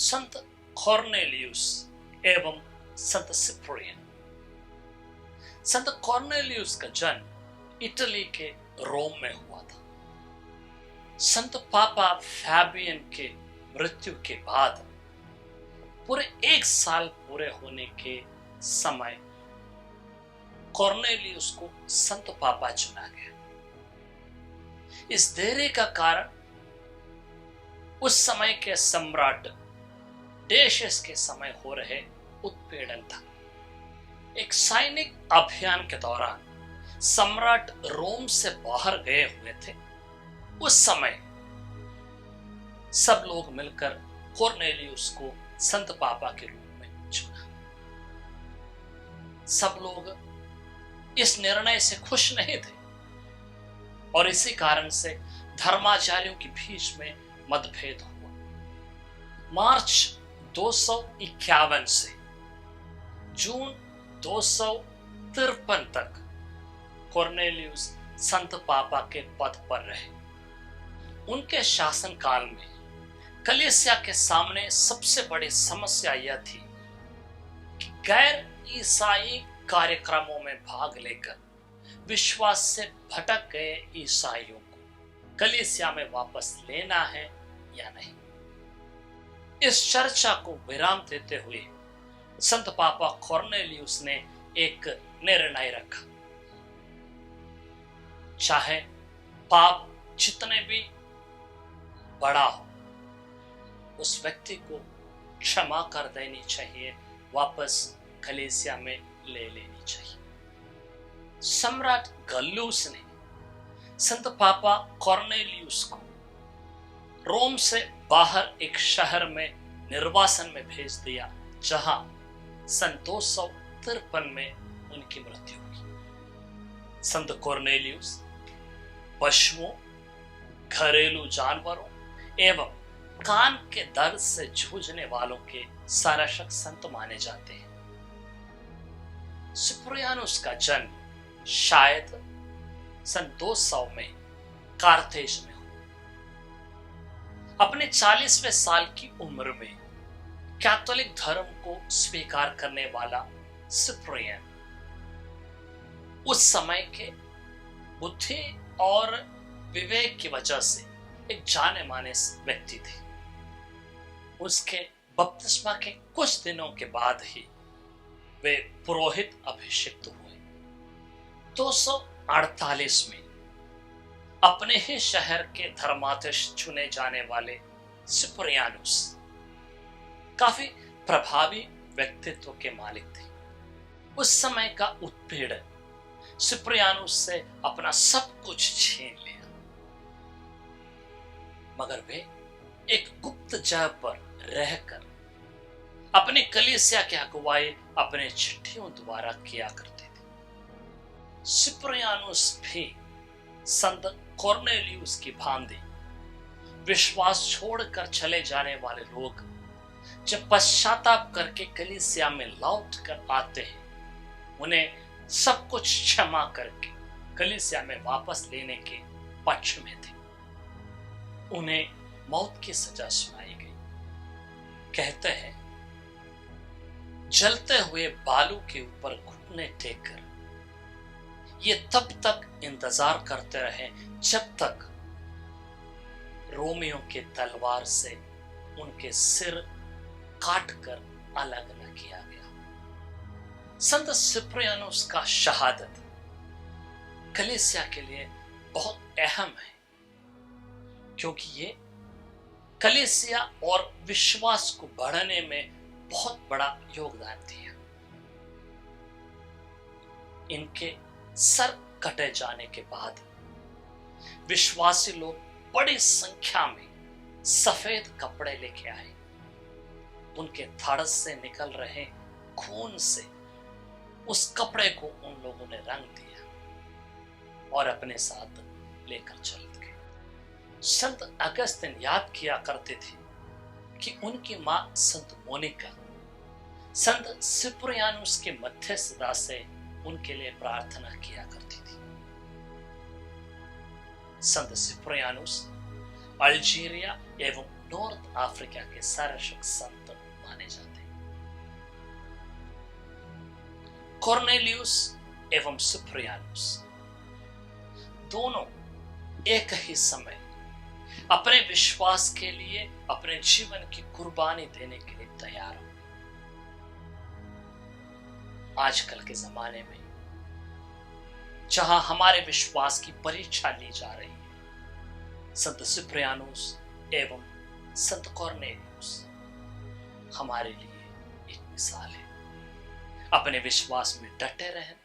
संत कॉर्नेलियुस एवं संत सिप्रियन। संत कॉर्नेलियुस का जन्म इटली के रोम में हुआ था। संत पापा फैबियन के मृत्यु के बाद पूरे 1 साल पूरे होने के समय कॉर्नेलियुस को संत पापा चुना गया। इस देरी का कारण उस समय के सम्राट डेशियस के समय हो रहे उत्पीड़न था। एक सैनिक अभियान के दौरान सम्राट रोम से बाहर गए हुए थे। उस समय सब लोग मिलकर कॉर्नेलियुस को संत पापा के रूप में चुना। सब लोग इस निर्णय से खुश नहीं थे और इसी कारण से धर्माचार्यों के बीच में मतभेद हुआ। मार्च 251 से जून 253 तक कॉर्नेलियुस संत पापा के पद पर रहे। उनके शासनकाल में कलीसिया के सामने सबसे बड़ी समस्या यह थी कि गैर ईसाई कार्यक्रमों में भाग लेकर विश्वास से भटक गए ईसाइयों को कलीसिया में वापस लेना है या नहीं। इस चर्चा को विराम देते हुए संत पापा कॉर्नेलियुस ने एक निर्णय रखा। चाहे पाप जितने भी बड़ा हो, उस व्यक्ति को क्षमा कर देनी चाहिए, वापस कलीसिया में ले लेनी चाहिए। सम्राट गल्लूस ने संत पापा कॉर्नेलियुस को रोम से बाहर एक शहर में निर्वासन में भेज दिया, जहां सन 253 में उनकी मृत्यु हुई। संत कॉर्नेलियुस पशुओं, घरेलू जानवरों एवं कान के दर्द से जूझने वालों के संरक्षक संत माने जाते हैं। सिप्रियानुस का जन्म शायद सन 200 में कार्थेज में हुआ। अपने 40वें साल की उम्र में कैथोलिक धर्म को स्वीकार करने वाला सिप्रियन उस समय के बुद्धि और विवेक की वजह से एक जाने माने व्यक्ति थे। उसके बपतिस्मा के कुछ दिनों के बाद ही वे पुरोहित अभिषिक्त हुए। 248 में अपने ही शहर के धर्माध्यक्ष चुने जाने वाले सिप्रियानुस काफी प्रभावी व्यक्तित्व के मालिक थे। उस समय का उत्पीड़न सिप्रियानुस से अपना सब कुछ छीन लिया, मगर वे एक गुप्त जगह पर रहकर अपनी कलीसिया की अगुवाई अपने चिट्ठियों द्वारा किया करते थे। सिप्रियानुस भी संत कॉर्नेलियुस की भांति विश्वास छोड़कर चले जाने वाले लोग जब पश्चाताप करके कलीसिया में लौट कर आते हैं, उन्हें सब कुछ क्षमा करके कलीसिया में वापस लेने के पक्ष में थे। उन्हें मौत की सजा सुनाई गई। कहते हैं, जलते हुए बालू के ऊपर घुटने टेककर ये तब तक इंतजार करते रहे जब तक रोमियों के तलवार से उनके सिर काटकर अलग न किया गया। संत सिप्रियानुस का शहादत कलीसिया के लिए बहुत अहम है, क्योंकि ये कलीसिया और विश्वास को बढ़ाने में बहुत बड़ा योगदान दिया। इनके सर कटे जाने के बाद विश्वासी लोग बड़ी संख्या में सफेद कपड़े लेके आए। उनके धड़ से निकल रहे खून से उस कपड़े को उन लोगों ने रंग दिया और अपने साथ लेकर चल गए। संत अगस्तिन याद किया करते थे कि उनकी मां संत मोनिका संत सिप्रियानुस के मध्यस्थता से उनके लिए प्रार्थना किया करती थी। संत सिप्रियानुस अल्जीरिया एवं नॉर्थ अफ्रीका के सर्वश्रेष्ठ संत माने जाते हैं। कॉर्नेलियस एवं सिप्रियानुस दोनों एक ही समय अपने विश्वास के लिए अपने जीवन की कुर्बानी देने के लिए तैयार हो। आजकल के जमाने में जहां हमारे विश्वास की परीक्षा ली जा रही है, संत सिप्रियानुस एवं संत कॉर्नेलियस हमारे लिए एक मिसाल है। अपने विश्वास में डटे रहने,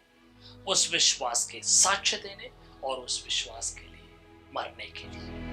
उस विश्वास के साक्ष्य देने और उस विश्वास के लिए मरने के लिए।